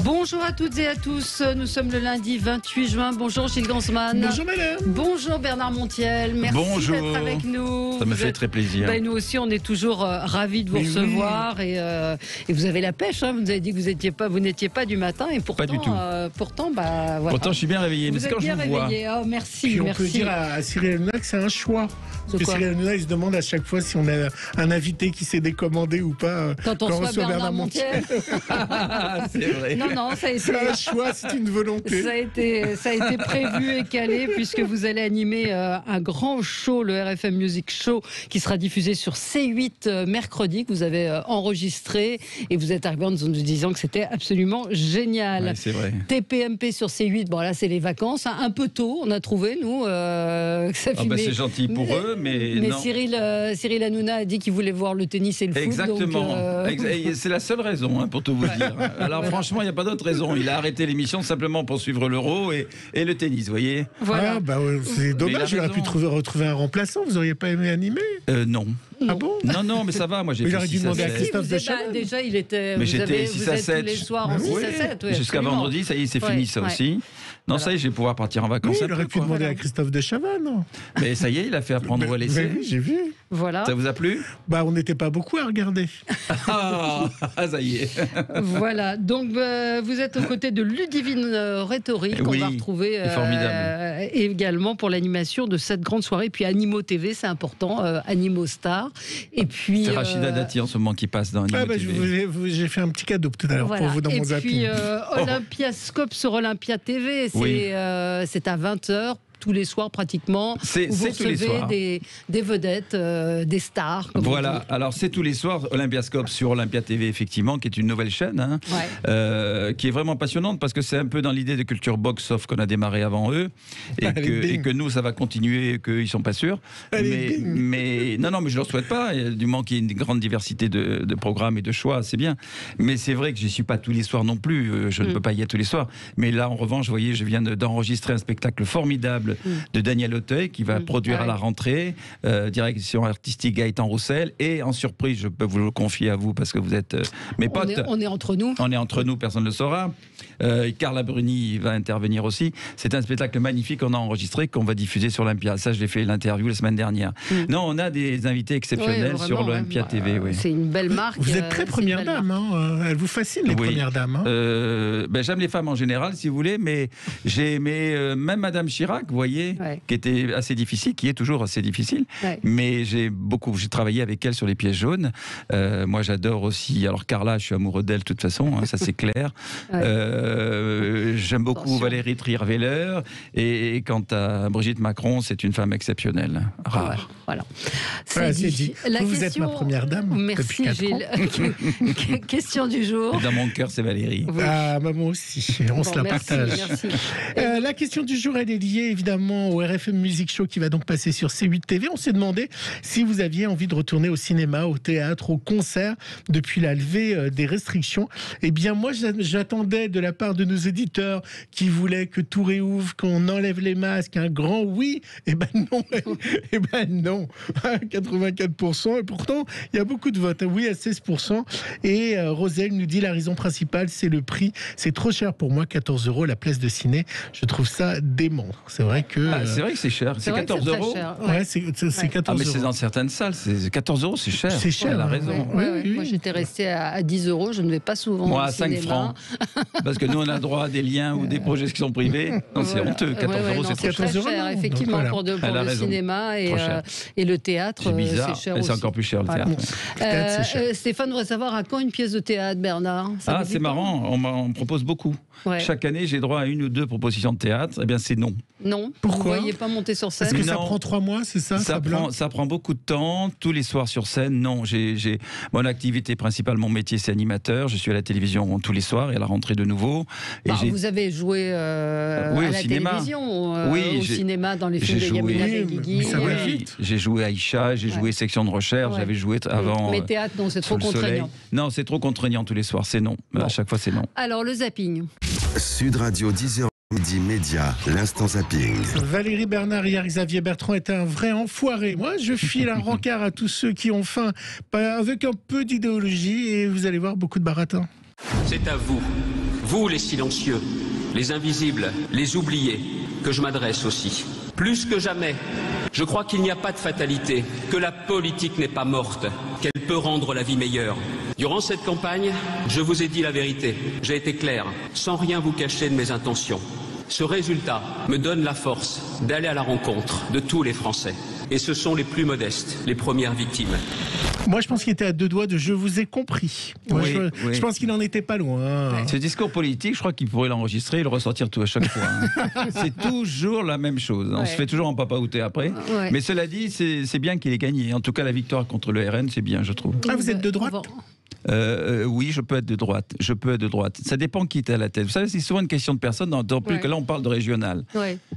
Bonjour à toutes et à tous, nous sommes le lundi 28 juin. Bonjour Gilles Gansman. Bonjour madame. Bonjour Bernard Montiel, merci d'être avec nous. Ça me fait très plaisir. Nous aussi, on est toujours ravis de vous recevoir et vous avez la pêche. Vous nous avez dit que vous n'étiez pas du matin et pourtant, pas du tout. Pourtant, voilà. Pourtant, je suis bien réveillé. Vous êtes bien réveillé. Oh, merci. Puis on merci. peut dire à Cyril Hanouna que c'est un choix. Parce que Cyril Hanouna, il se demande à chaque fois si on a un invité qui s'est décommandé ou pas quand on reçoit Bernard Montiel. C'est vrai. Non, ça a été... C'est un choix, c'est une volonté. Ça a été prévu et calé puisque vous allez animer un grand show, le RFM Music Show, qui sera diffusé sur C8 mercredi, que vous avez enregistré et vous êtes arrivé en nous disant que c'était absolument génial. Ouais, c'est vrai. TPMP sur C8, bon là c'est les vacances, un peu tôt, on a trouvé nous. C'est gentil pour eux, mais non. Cyril Hanouna a dit qu'il voulait voir le tennis et le foot. Exactement. C'est la seule raison, pour tout vous dire. Alors franchement, il n'y a pas d'autre raison. Il a arrêté l'émission simplement pour suivre l'Euro et le tennis, vous voyez. Voilà. C'est dommage, il aurait pu retrouver un remplaçant. Vous n'auriez pas aimé animer Non. Ah bon? Non, mais ça va. Moi, j'ai fait 6 à 7. Christophe de Chavannes. Déjà, il était. Mais vous j'étais avez, 6 vous à êtes 7. tous les soirs en 6 à 7. Oui, jusqu'à absolument. vendredi, ça y est, c'est fini ça aussi. Non, ça y est, je vais pouvoir partir en vacances. Oui, il aurait pu demander à Christophe de Chavannes. Mais ça y est, il a fait apprendre ou à laisser. Oui, j'ai vu. Voilà. Ça vous a plu? On n'était pas beaucoup à regarder. Ça y est. Voilà. Donc, vous êtes aux côtés de Ludivine Rhétorique, qu'on va retrouver également pour l'animation de cette grande soirée. Puis Animo TV, c'est important, Animo Star. Et puis. C'est Rachida Dati en ce moment qui passe dans Animo TV. J'ai fait un petit cadeau tout à l'heure pour vous dans mon zapping. Et puis Olympiascope sur Olympia TV, c'est à 20h. Tous les soirs pratiquement, c'est vous tous les soirs. Des vedettes, des stars. Voilà, alors c'est tous les soirs, Olympiascope sur Olympia TV, effectivement, qui est une nouvelle chaîne, qui est vraiment passionnante parce que c'est un peu dans l'idée de Culture Box, sauf qu'on a démarré avant eux, et que nous, ça va continuer, et qu'ils ne sont pas sûrs. Mais je ne leur souhaite pas, du moment qu'il y ait une grande diversité de programmes et de choix, c'est bien. Mais c'est vrai que je n'y suis pas tous les soirs non plus, je ne peux pas y être tous les soirs. Mais là, en revanche, vous voyez, je viens d'enregistrer un spectacle formidable de Daniel Auteuil qui va produire à la rentrée, direction artistique Gaëtan Roussel, et en surprise, je peux vous le confier à vous parce que vous êtes mes potes. On est entre nous. On est entre nous, personne ne le saura. Carla Bruni va intervenir aussi. C'est un spectacle magnifique qu'on a enregistré, qu'on va diffuser sur Olympia. Ça, je l'ai fait l'interview la semaine dernière. Non, on a des invités exceptionnels sur l'Olympia TV. Oui. C'est une belle marque. Vous êtes très première dame. Elle vous fascine, les premières dames. J'aime les femmes en général, si vous voulez, mais j'ai aimé même Madame Chirac, vous voyez, qui était assez difficile, qui est toujours assez difficile. Mais j'ai travaillé avec elle sur les pièces jaunes. Moi, j'adore aussi. Alors Carla, je suis amoureux d'elle de toute façon, ça c'est clair. J'aime beaucoup Valérie Trierweiler, et quant à Brigitte Macron, c'est une femme exceptionnelle, rare. Voilà. C'est dit. Vous êtes ma première dame. Merci Gilles. Question du jour. Et dans mon cœur, c'est Valérie. Oui. Moi aussi. On se la partage. Merci. La question du jour, elle est liée évidemment au RFM Music Show qui va donc passer sur C8 TV. On s'est demandé si vous aviez envie de retourner au cinéma, au théâtre, au concert depuis la levée des restrictions. Eh bien, moi, j'attendais de la part de nos éditeurs qui voulaient que tout réouvre, qu'on enlève les masques, un grand oui. Eh ben non. 84%. Et pourtant, il y a beaucoup de votes. Oui à 16%. Et Roselle nous dit la raison principale, c'est le prix. C'est trop cher pour moi, 14 € la place de ciné. Je trouve ça dément. C'est vrai que c'est cher. C'est 14 €. Ouais, c'est 14 mais €. c'est dans certaines salles. 14 €, c'est cher. C'est cher. Elle a raison. Oui. Moi, j'étais restée à 10 €. Je ne vais pas souvent Moi, au à 5 francs. Parce que nous, on a droit à des liens ou des projets qui sont privés. Non, c'est honteux. 14 €, c'est trop très cher. cher. Effectivement, pour le cinéma et le théâtre, c'est bizarre. c'est cher mais aussi. c'est encore plus cher, le théâtre. Stéphane voudrait savoir à quand une pièce de théâtre, Bernard. C'est marrant. On me propose beaucoup. Chaque année, j'ai droit à 1 ou 2 propositions de théâtre. Eh bien, c'est non. Non. Pourquoi? Vous ne voyez pas monter sur scène? Parce que ça prend 3 mois, c'est ça? Ça prend beaucoup de temps. Tous les soirs sur scène, non. J'ai mon activité principale, mon métier, c'est animateur. Je suis à la télévision tous les soirs et à la rentrée de nouveau. Et vous avez joué à la télévision, au cinéma, dans les films de Yamina Benguigui. J'ai joué Aïcha, j'ai joué Section de recherche, j'avais joué avant. Mais théâtre, non, c'est trop contraignant. Non, c'est trop contraignant tous les soirs, c'est non. À chaque fois, c'est non. Alors, le zapping. Sud Radio 10h. Midi Média, l'instant zapping. Valérie Bernard et Xavier Bertrand est un vrai enfoiré. Moi, je file un rencard à tous ceux qui ont faim, avec un peu d'idéologie, et vous allez voir beaucoup de baratin. C'est à vous. vous les silencieux, les invisibles, les oubliés, que je m'adresse aussi. Plus que jamais, je crois qu'il n'y a pas de fatalité, que la politique n'est pas morte, qu'elle peut rendre la vie meilleure. Durant cette campagne, je vous ai dit la vérité, j'ai été clair, sans rien vous cacher de mes intentions. Ce résultat me donne la force d'aller à la rencontre de tous les Français. Et ce sont les plus modestes, les premières victimes. Moi, je pense qu'il était à 2 doigts de « je vous ai compris ». Je pense qu'il n'en était pas loin. Ce discours politique, je crois qu'il pourrait l'enregistrer et le ressortir tout à chaque fois. C'est toujours la même chose. On se fait toujours en papaouté après. Mais cela dit, c'est bien qu'il ait gagné. En tout cas, la victoire contre le RN, c'est bien, je trouve. Ah, vous êtes de droite ? Oui, je peux être de droite. Ça dépend qui est à la tête. Vous savez, c'est souvent une question de personne, d'autant plus que là, on parle de régional.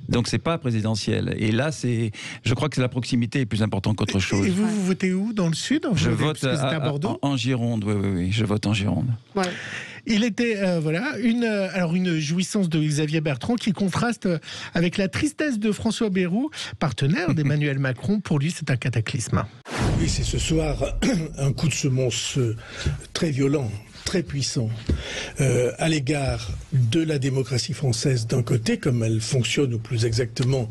Donc, c'est pas présidentiel. Et là, je crois que la proximité est plus importante qu'autre chose. Et vous votez où ? Dans le sud ? Je vote à Bordeaux. En Gironde, oui. Je vote en Gironde. Ouais. Il était une jouissance de Xavier Bertrand qui contraste avec la tristesse de François Bayrou, partenaire d'Emmanuel Macron. Pour lui, c'est un cataclysme. Oui, c'est ce soir un coup de semonce très violent, très puissant à l'égard de la démocratie française d'un côté, comme elle fonctionne, ou plus exactement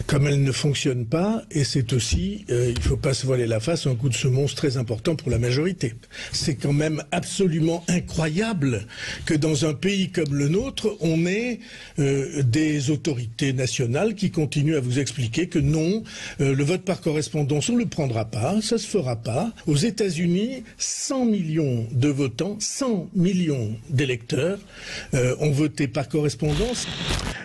comme elle ne fonctionne pas, et c'est aussi, il ne faut pas se voiler la face, un coup de semonce très important pour la majorité. C'est quand même absolument incroyable que dans un pays comme le nôtre, on ait des autorités nationales qui continuent à vous expliquer que non, le vote par correspondance, on ne le prendra pas, ça ne se fera pas. Aux États-Unis, 100 millions de votants, 100 millions d'électeurs ont voté par correspondance.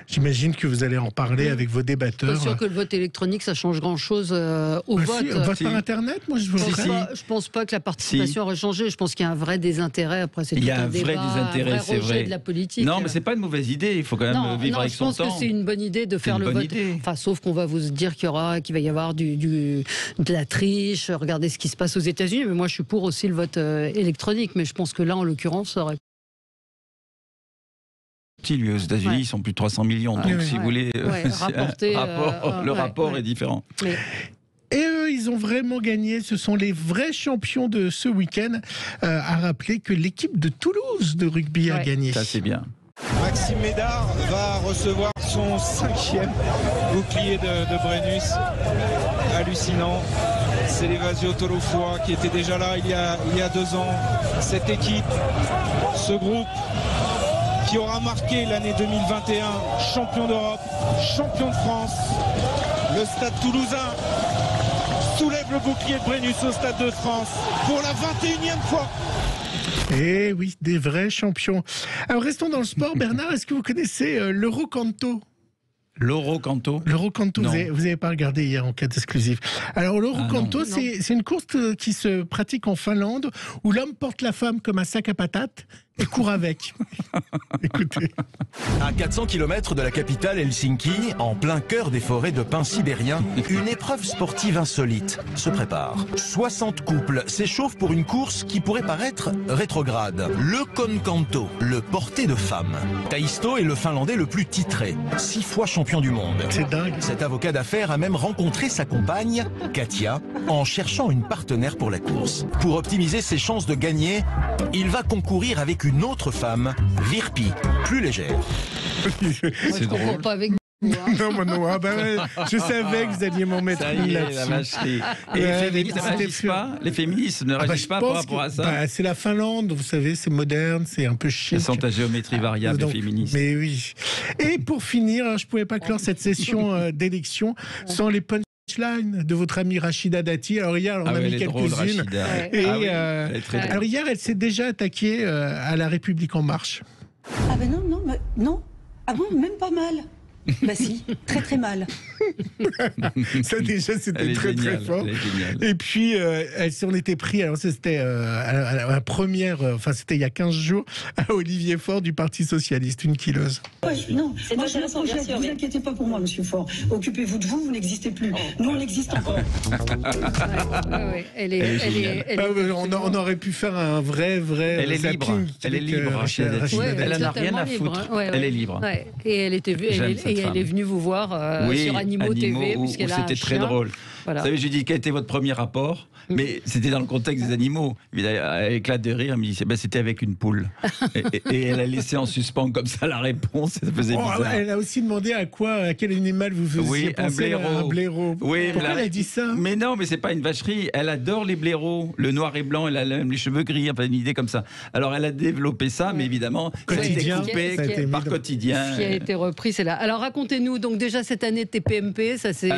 J'imagine que vous allez en parler avec vos débatteurs. Je suis pas sûr que le vote électronique, ça change grand-chose au vote. Vote par Internet, moi je pense pas que la participation aurait changé. Je pense qu'il y a un vrai désintérêt. Après, c'est il y a un vrai désintérêt, c'est vrai. De la politique. Non, mais c'est pas une mauvaise idée. Il faut quand même vivre avec son temps. Je pense que c'est une bonne idée de faire le vote. Enfin, sauf qu'on va vous dire qu'il va y avoir de la triche. Regardez ce qui se passe aux États-Unis. Mais moi, je suis pour aussi le vote électronique. Mais je pense que là, en l'occurrence, ça aurait. Aux États-Unis, ils sont plus de 300 millions. Donc, si vous voulez, le rapport est différent. Mais... Et eux, ils ont vraiment gagné. Ce sont les vrais champions de ce week-end. À rappeler que l'équipe de Toulouse de rugby a gagné. Ça, c'est bien. Maxime Médard va recevoir son 5e bouclier de Brennus. Hallucinant. C'est l'Evasio Tolofoa qui était déjà là il y a 2 ans. Cette équipe, ce groupe qui aura marqué l'année 2021, champion d'Europe, champion de France. Le Stade Toulousain soulève le bouclier de Brennus au Stade de France pour la 21e fois. Eh oui, des vrais champions. Alors restons dans le sport. Bernard, est-ce que vous connaissez l'Eurocanto ? L'Eurocanto ? L'Eurocanto, vous n'avez pas regardé hier en cas exclusif. Alors l'Eurocanto, c'est une course qui se pratique en Finlande où l'homme porte la femme comme un sac à patates et court avec. Écoutez. À 400 km de la capitale Helsinki, en plein cœur des forêts de pins sibériens, une épreuve sportive insolite se prépare. 60 couples s'échauffent pour une course qui pourrait paraître rétrograde. Le Konkanto, le porté de femme. Taisto est le Finlandais le plus titré, 6 fois champion du monde. C'est dingue. Cet avocat d'affaires a même rencontré sa compagne, Katia, en cherchant une partenaire pour la course. Pour optimiser ses chances de gagner, il va concourir avec une autre femme, Virpi, plus légère. C'est drôle. Pas avec Non, je savais que vous alliez m'en mettre une là-dessus. Et les féministes ne réagissent pas par rapport à ça. C'est la Finlande, vous savez, c'est moderne, c'est un peu chic. Elles sont à géométrie variable, les féministes. Mais oui. Et pour finir, je ne pouvais pas clore cette session d'élection sans les punchlines de votre amie Rachida Dati. Alors hier, on a mis quelques-unes. Alors hier, elle s'est déjà attaquée à La République En Marche. Ah ben non. Ah bon, même pas mal. Bah si, très très mal. Ça déjà c'était très fort. Et puis elle s'en était pris, alors c'était à la première, c'était il y a 15 jours, à Olivier Faure du Parti Socialiste, une kilose. Non, c'est intéressant, bien sûr. Vous inquiétez pas pour moi, monsieur Faure. Occupez-vous de vous, vous n'existez plus. Nous on existe encore. On aurait pu faire un vrai. Elle est libre. Elle est libre, Rachida Dati. Elle n'a rien à foutre. Elle est libre. Et elle était vue. Et elle est venue vous voir sur Animaux TV. C'était très drôle. Voilà. Vous savez, j'ai dit, quel était votre premier rapport? Mais c'était dans le contexte des animaux. Elle éclate de rire, elle me dit, c'était avec une poule. et elle a laissé en suspens comme ça la réponse, ça faisait bizarre. Elle a aussi demandé à quel animal vous faisiez penser. Un blaireau. Oui, pourquoi elle a dit ça? Mais non, mais c'est pas une vacherie. Elle adore les blaireaux, le noir et blanc, elle a même les cheveux gris, enfin une idée comme ça. Alors elle a développé ça, mais évidemment, ça a été coupé par Quotidien. Qui a été repris, c'est là. Alors racontez-nous, donc déjà cette année TPMP, ça s'est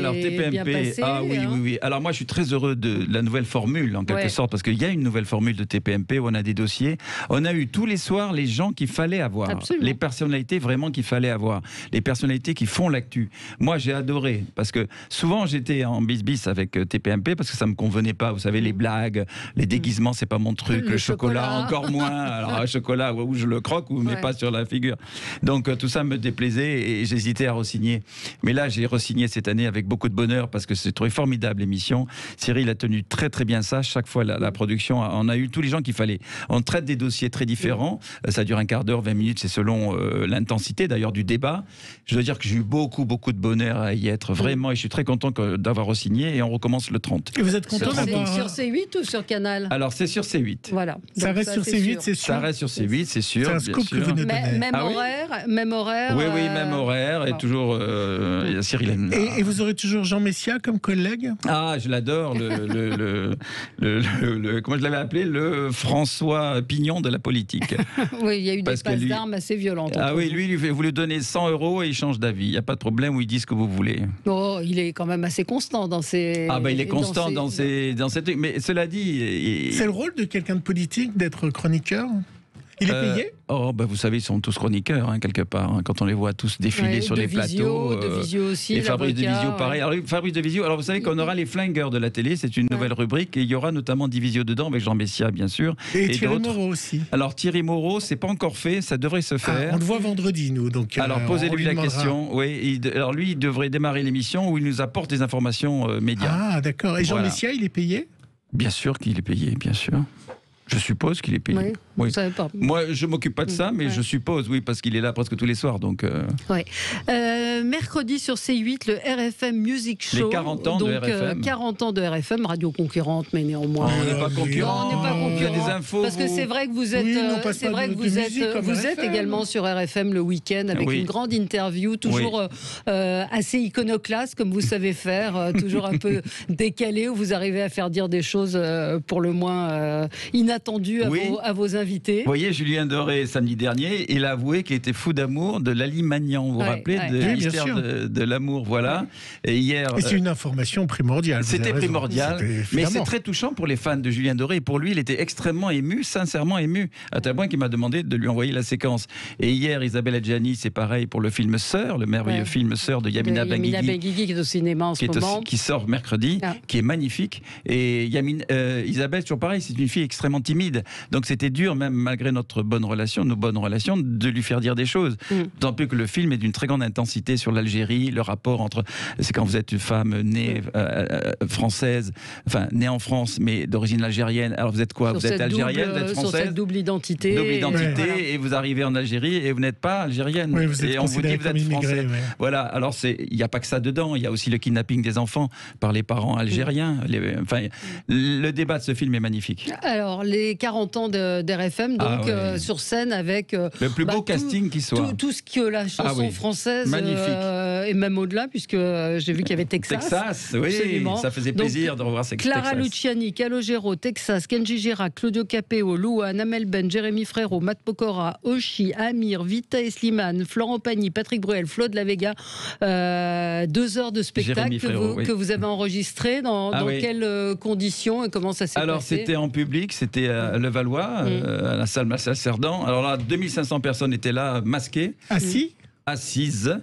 bien passé. Ah oui. Alors moi je suis très heureux de la nouvelle formule en quelque sorte, parce qu'il y a une nouvelle formule de TPMP où on a des dossiers. On a eu tous les soirs les gens qu'il fallait avoir. Absolument. Les personnalités vraiment qu'il fallait avoir. Les personnalités qui font l'actu. Moi j'ai adoré, parce que souvent j'étais en bis avec TPMP parce que ça me convenait pas. Vous savez, les blagues, les déguisements, c'est pas mon truc. Le chocolat encore moins. Alors un chocolat où je le croque ou mais pas sur la figure. Donc tout ça me déplaisait et j'hésitais à re-signer. Mais là j'ai re-signé cette année avec beaucoup de bonheur parce que c'est trouvé formidable l'émission. Cyril a tenu très très bien ça. Chaque fois la production, on a eu tous les gens qu'il fallait. On traite des dossiers très différents. Ça dure un quart d'heure, 20 minutes, c'est selon l'intensité d'ailleurs du débat. Je dois dire que j'ai eu beaucoup de bonheur à y être vraiment et je suis très content d'avoir re-signé et on recommence le 30. Et vous êtes content d'avoir... Sur C8 ou sur Canal? Alors c'est sur C8. Voilà. Ça reste sur C8, c'est sûr. Ça reste sur C8, c'est sûr. C'est un scoop que vous nous donnez. Même horaire. Oui, même horaire et toujours Cyril Hanouna. Et vous aurez toujours Jean Messia comme collègue? Ah, je l'adore, comment je l'avais appelé, le François Pignon de la politique. Oui, il y a eu des passes d'armes assez violentes. Ah oui, lui, vous lui donnez 100 € et il change d'avis. Il n'y a pas de problème où il dit ce que vous voulez. Oh, il est quand même assez constant dans ses... Ah il est constant dans ses trucs. Mais cela dit... C'est le rôle de quelqu'un de politique d'être chroniqueur? Il est payé? Vous savez, ils sont tous chroniqueurs, quelque part. Quand on les voit tous défiler sur les plateaux. De Visio aussi. Et Fabrice de Visio, pareil. Alors, Fabrice de Visio, vous savez qu'on aura les flingueurs de la télé, c'est une nouvelle rubrique, et il y aura notamment Divisio dedans, avec Jean Messia, bien sûr. Et Thierry Moreau aussi. Alors, Thierry Moreau, c'est pas encore fait, ça devrait se faire. On le voit vendredi, nous. Donc, alors, posez-lui la question. Oui, alors, lui, il devrait démarrer l'émission où il nous apporte des informations médias. Ah, d'accord. Et Jean Messia, il est payé? Bien sûr qu'il est payé, bien sûr. Je suppose qu'il est payé. Oui. Vous savez pas. Moi, je m'occupe pas de ça, mais je suppose, oui, parce qu'il est là presque tous les soirs. Donc, mercredi sur C8, le RFM Music Show. Les 40 ans de RFM. 40 ans de RFM, radio concurrente, mais néanmoins. On n'est pas concurrent. On n'est pas concurrent. Il y a des infos. Parce que c'est vrai que vous êtes, vous êtes également sur RFM le week-end avec une grande interview, toujours assez iconoclaste, comme vous savez faire, toujours un peu décalé, où vous arrivez à faire dire des choses pour le moins inattendues à vos invités. Vous voyez, Julien Doré, samedi dernier, il a avoué qu'il était fou d'amour de Lali Magnan. Vous vous rappelez de l'histoire de l'amour, voilà. Et hier. Et c'est une information primordiale. C'était primordial, mais c'est très touchant pour les fans de Julien Doré. Et pour lui, il était extrêmement ému, sincèrement ému, à tel point qu'il m'a demandé de lui envoyer la séquence. Et hier, Isabelle Adjani, c'est pareil pour le film Sœur, le merveilleux film Sœur de Yamina Benguigui. Yamina Benguigui qui est au cinéma en ce moment. Qui sort mercredi, qui est magnifique. Et Isabelle, toujours pareil, c'est une fille extrêmement timide. Donc c'était dur, même malgré nos bonnes relations, de lui faire dire des choses. Tant plus que le film est d'une très grande intensité sur l'Algérie, le rapport entre... C'est quand vous êtes une femme née française, enfin née en France, mais d'origine algérienne. Alors vous êtes quoi? Vous êtes algérienne, vous êtes française? Sur cette double identité. Et vous arrivez en Algérie et vous n'êtes pas algérienne. Oui, vous êtes et on vous dit que vous êtes français. Voilà, alors il n'y a pas que ça dedans, il y a aussi le kidnapping des enfants par les parents algériens. Le débat de ce film est magnifique. Alors, les 40 ans d'RFM, donc sur scène avec... le plus beau casting qui soit. Tout ce que la chanson française... Magnifique. Et même au-delà, puisque j'ai vu qu'il y avait Texas. Texas, oui, absolument. Ça faisait plaisir de revoir ces Clara Texas. Luciani, Calogero, Texas, Kenji Girac, Claudio Capeo, Louane, Amel Ben, Jérémy Frérot, Matt Pokora, Oshi, Amir, Vita et Slimane, Florent Pagny, Patrick Bruel, Flo de la Vega. 2 heures de spectacle que vous avez enregistré. Dans quelles conditions et comment ça s'est passé? Alors, c'était en public, c'était à Levallois, à la salle Marcel Cerdan. Alors là, 2500 personnes étaient là, masquées. Assises.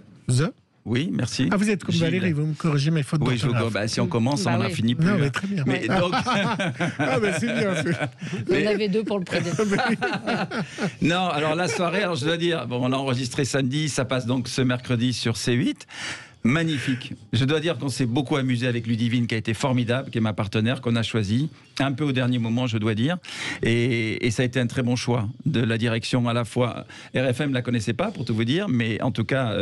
Oui, merci. Ah, vous êtes comme Valérie, vous me corrigez mes fautes d'orthographe. Si on commence, on n'en finit plus. Non, mais très bien. Mais donc... c'est bien. Vous en avez 2 pour le prédire. Non, alors la soirée, je dois dire, on a enregistré samedi, ça passe donc ce mercredi sur C8. Magnifique. Je dois dire qu'on s'est beaucoup amusé avec Ludivine, qui a été formidable, qui est ma partenaire, qu'on a choisi. un peu au dernier moment, je dois dire. Et ça a été un très bon choix de la direction, à la fois. RFM ne la connaissait pas, pour tout vous dire, mais en tout cas,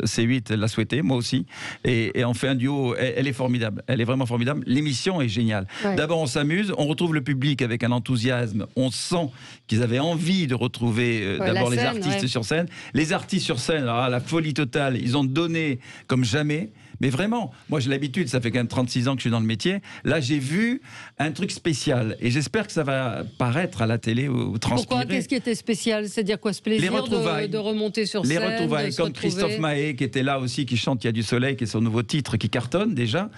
C8 l'a souhaité, moi aussi. Et on fait un duo, elle est formidable. Elle est vraiment formidable. L'émission est géniale. Ouais. D'abord, on s'amuse, on retrouve le public avec un enthousiasme. On sent qu'ils avaient envie de retrouver d'abord les artistes sur scène. Les artistes sur scène, alors, la folie totale, ils ont donné comme jamais. Mais vraiment, moi j'ai l'habitude, ça fait quand même 36 ans que je suis dans le métier. Là, j'ai vu un truc spécial et j'espère que ça va paraître à la télé ou transpirer. Pourquoi ? Qu'est-ce qui était spécial ? C'est-à-dire quoi, ce plaisir de remonter sur scène ? Les retrouvailles, comme Christophe Maé qui était là aussi, qui chante « Il y a du soleil », qui est son nouveau titre, qui cartonne déjà.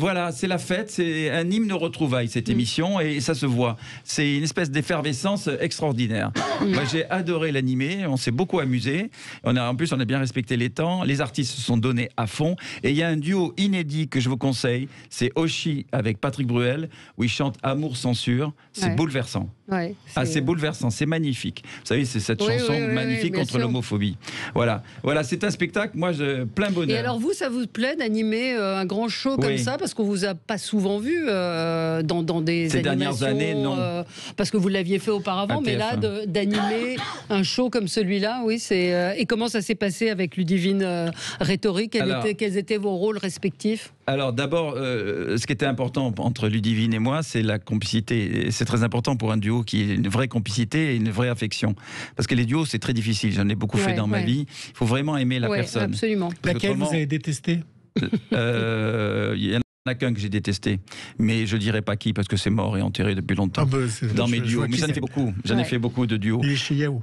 Voilà, c'est la fête, c'est un hymne aux retrouvailles, cette émission, et ça se voit. C'est une espèce d'effervescence extraordinaire. Moi, j'ai adoré l'animer, on s'est beaucoup amusé. En plus, on a bien respecté les temps, les artistes se sont donnés à fond. Et il y a un duo inédit que je vous conseille, c'est Oshi avec Patrick Bruel, où ils chantent Amour censure. C'est bouleversant. Ouais, c'est bouleversant, c'est magnifique. Vous savez, c'est cette chanson magnifique contre l'homophobie. Voilà, c'est un spectacle, moi, plein bonheur. Et alors vous, ça vous plaît d'animer un grand show comme ça, parce qu'on vous a pas souvent vu dans des ces dernières années, non. Parce que vous l'aviez fait auparavant, mais là, d'animer un show comme celui-là, oui, c'est. Et comment ça s'est passé avec Ludivine Rhétorique ? Quels étaient vos rôles respectifs ? Alors d'abord, ce qui était important entre Ludivine et moi, c'est la complicité. C'est très important pour un duo qui est une vraie complicité et une vraie affection. Parce que les duos, c'est très difficile. J'en ai beaucoup fait dans ma vie. Il faut vraiment aimer la personne. Absolument. Laquelle vous avez détesté ? Il y en a qu'un que j'ai détesté, mais je dirais pas qui parce que c'est mort et enterré depuis longtemps dans mes duos. Mais j'en ai fait beaucoup. J'en ai fait beaucoup de duos. Il est chez Yahoo.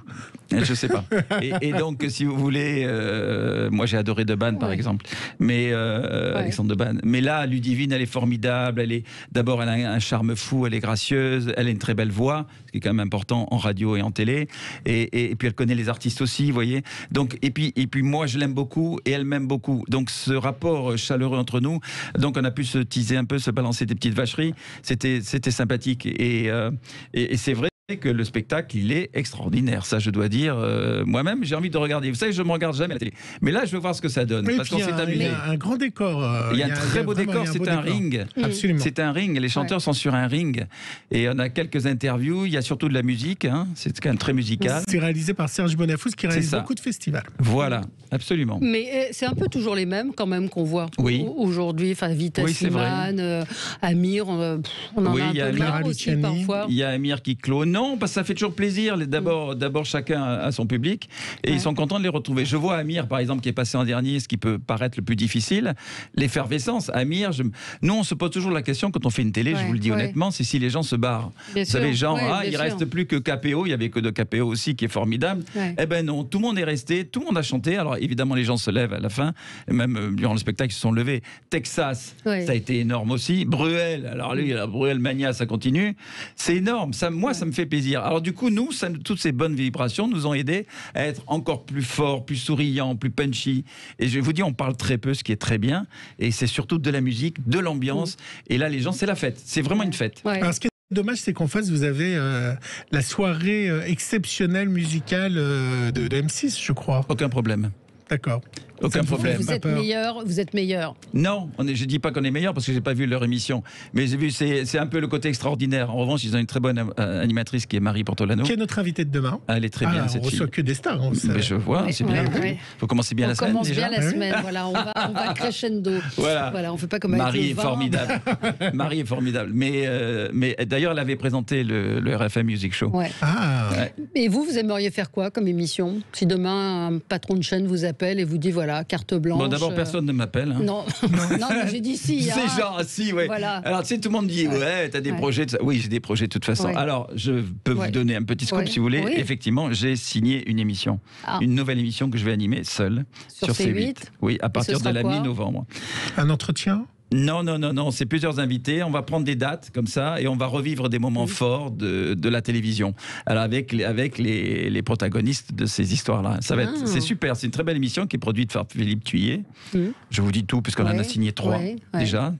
Je sais pas. Et donc, si vous voulez, moi j'ai adoré Deban par exemple, mais Alexandre Deban. Mais là, Ludivine, elle est formidable. D'abord, elle a un charme fou. Elle est gracieuse. Elle a une très belle voix, ce qui est quand même important en radio et en télé. Et puis elle connaît les artistes aussi, vous voyez. Donc et puis moi, je l'aime beaucoup et elle m'aime beaucoup. Donc ce rapport chaleureux entre nous. Donc on a pu se teaser un peu, se balancer des petites vacheries. C'était sympathique et c'est vrai que le spectacle, il est extraordinaire. Ça, je dois dire, moi-même, j'ai envie de regarder. Vous savez, je ne me regarde jamais à la télé. Mais là, je veux voir ce que ça donne. Parce qu'on s'est amusé. Il y a un grand décor. Il y a un très beau décor. C'est un ring. Absolument. C'est un ring. Les chanteurs sont sur un ring. Et on a quelques interviews. Il y a surtout de la musique. C'est quand même très musical. C'est réalisé par Serge Bonafous, qui réalise beaucoup de festivals. Voilà, absolument. Mais c'est un peu toujours les mêmes, quand même, qu'on voit aujourd'hui. Enfin, Vita Slimane, Amir, on en a un peu marre aussi, parfois. Il y a Amir qui clôt. Non, parce que ça fait toujours plaisir. D'abord, chacun a son public et ils sont contents de les retrouver. Je vois Amir, par exemple, qui est passé en dernier, ce qui peut paraître le plus difficile, l'effervescence. Amir, nous, on se pose toujours la question quand on fait une télé, je vous le dis honnêtement, c'est si les gens se barrent. Vous savez, il reste plus que KPO, il y avait que de KPO aussi qui est formidable. Eh ben non, tout le monde est resté, tout le monde a chanté. Alors évidemment, les gens se lèvent à la fin, et même durant le spectacle, ils se sont levés. Texas, ça a été énorme aussi. Bruel, alors lui, la Bruel Mania, ça continue. C'est énorme. Moi, ça me fait plaisir. Alors du coup, toutes ces bonnes vibrations nous ont aidés à être encore plus forts, plus souriants, plus punchy. Et je vous dis, on parle très peu, ce qui est très bien. Et c'est surtout de la musique, de l'ambiance. Et là, les gens, c'est la fête. C'est vraiment une fête. Alors, ce qui est dommage, c'est qu'en face, vous avez la soirée exceptionnelle musicale de M6, je crois. Aucun problème. D'accord. Aucun problème. Vous êtes meilleur. Non, je ne dis pas qu'on est meilleur parce que je n'ai pas vu leur émission. Mais j'ai vu, c'est un peu le côté extraordinaire. En revanche, ils ont une très bonne animatrice qui est Marie Portolano. Qui est notre invitée de demain. Elle est très bien, cette fille. On reçoit que des stars. Mais je vois, c'est bien. Il faut commencer bien la semaine. On commence bien la semaine, voilà, on va crescendo. Voilà, on ne fait pas comme avec Marie est formidable. Marie est formidable. Mais d'ailleurs, elle avait présenté le RFM Music Show. Et vous aimeriez faire quoi comme émission ? Si demain, un patron de chaîne vous appelle et vous dit, voilà, carte blanche. Bon, d'abord, personne ne m'appelle. Hein. Non, j'ai dit si. C'est genre, si, ouais. Voilà. Alors, tu sais, tout le monde dit, t'as des projets. Oui, j'ai des projets de toute façon. Alors, je peux vous donner un petit scoop si vous voulez. Effectivement, j'ai signé une émission. Une nouvelle émission que je vais animer seule sur C8. Oui, à partir de la mi-novembre. Un entretien ? Non, c'est plusieurs invités. On va prendre des dates comme ça et on va revivre des moments forts de la télévision. Alors avec les protagonistes de ces histoires-là. C'est super. C'est une très belle émission qui est produite par Philippe Thuillier. Je vous dis tout puisqu'on en a signé 3 déjà.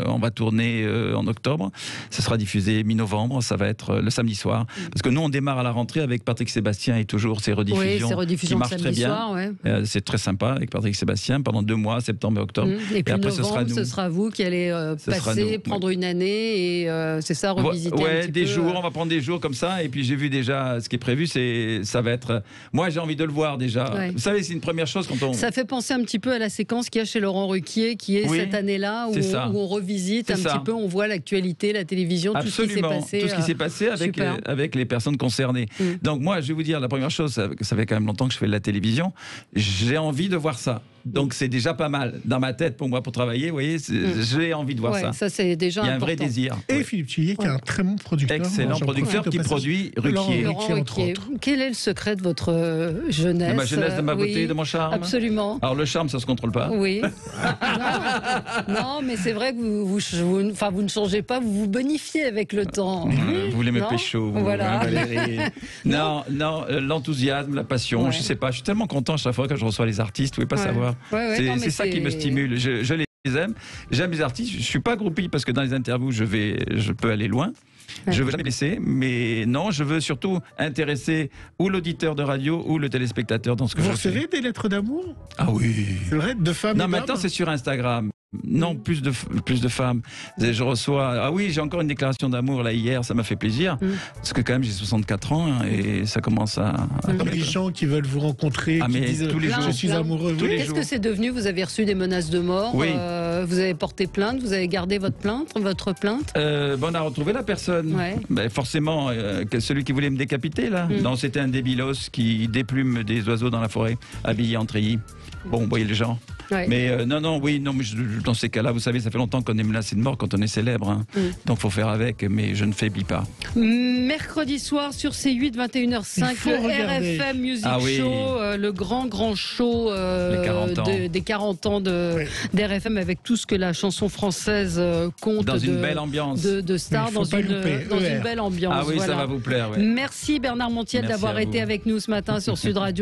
On va tourner en octobre. Ça sera diffusé mi-novembre. Ça va être le samedi soir. Parce que nous, on démarre à la rentrée avec Patrick Sébastien et toujours ces rediffusions qui marchent très bien. C'est très sympa avec Patrick Sébastien pendant 2 mois, septembre et octobre. Et puis après, ce sera nous. sera vous qui allez passer, prendre une année et c'est ça, revisiter un petit des peu, jours, on va prendre des jours comme ça. Et puis j'ai vu déjà ce qui est prévu, ça va être. Moi, j'ai envie de le voir déjà. Ouais. Vous savez, c'est une première chose quand on. Ça fait penser un petit peu à la séquence qu'il y a chez Laurent Ruquier, qui est cette année-là où on revisite un petit peu, on voit l'actualité, la télévision, tout ce qui s'est passé. Tout ce qui s'est passé avec les personnes concernées. Donc moi, je vais vous dire, la première chose, ça fait quand même longtemps que je fais de la télévision, j'ai envie de voir ça. Donc c'est déjà pas mal dans ma tête pour moi pour travailler. Vous voyez, j'ai envie de voir ça. Ça c'est déjà important. Il y a un vrai désir. Et Philippe Thuillier qui est un très bon producteur. Excellent producteur qui produit Ruquier. Laurent Ruquier. Quel est le secret de votre jeunesse? De ma jeunesse, de ma beauté, de mon charme. Absolument. Alors le charme, ça se contrôle pas. Oui. non, mais c'est vrai que vous ne changez pas, vous vous bonifiez avec le temps. Vous voulez me pécho, vous, voilà. Valérie. Non, l'enthousiasme, la passion. Je sais pas. Je suis tellement content à chaque fois que je reçois les artistes. Vous pouvez pas savoir. C'est ça qui me stimule. Je les aime. J'aime les artistes. Je suis pas groupie parce que dans les interviews, je peux aller loin. Je veux jamais laisser, mais non, je veux surtout intéresser ou l'auditeur de radio ou le téléspectateur dans ce que je fais. Vous recevez des lettres d'amour? Ah oui. C'est vrai, de femmes? Non, maintenant c'est sur Instagram. Non, plus de femmes. Je reçois. Ah oui, j'ai encore une déclaration d'amour là hier, ça m'a fait plaisir. Parce que quand même j'ai 64 ans et ça commence à. Les gens qui veulent vous rencontrer, qui disent tous les jours, je suis amoureux. Qu'est-ce que c'est devenu? Vous avez reçu des menaces de mort. Oui. Vous avez porté plainte. Vous avez gardé votre plainte. On a retrouvé la personne. Ben, forcément, celui qui voulait me décapiter là. Non, c'était un débilos qui déplume des oiseaux dans la forêt, habillé en treillis. Bon, vous voyez les gens. Mais non, mais dans ces cas-là, vous savez, ça fait longtemps qu'on est menacé de mort quand on est célèbre. Hein. Donc, faut faire avec, mais je ne faiblis pas. Mercredi soir sur C8, 21h05, le RFM Music Show, le grand show des 40 ans d'RFM avec tout ce que la chanson française compte. Dans une belle ambiance. De stars, dans une belle ambiance. Ah oui, ça va vous plaire. Merci Bernard Montiel d'avoir été avec nous ce matin sur Sud Radio.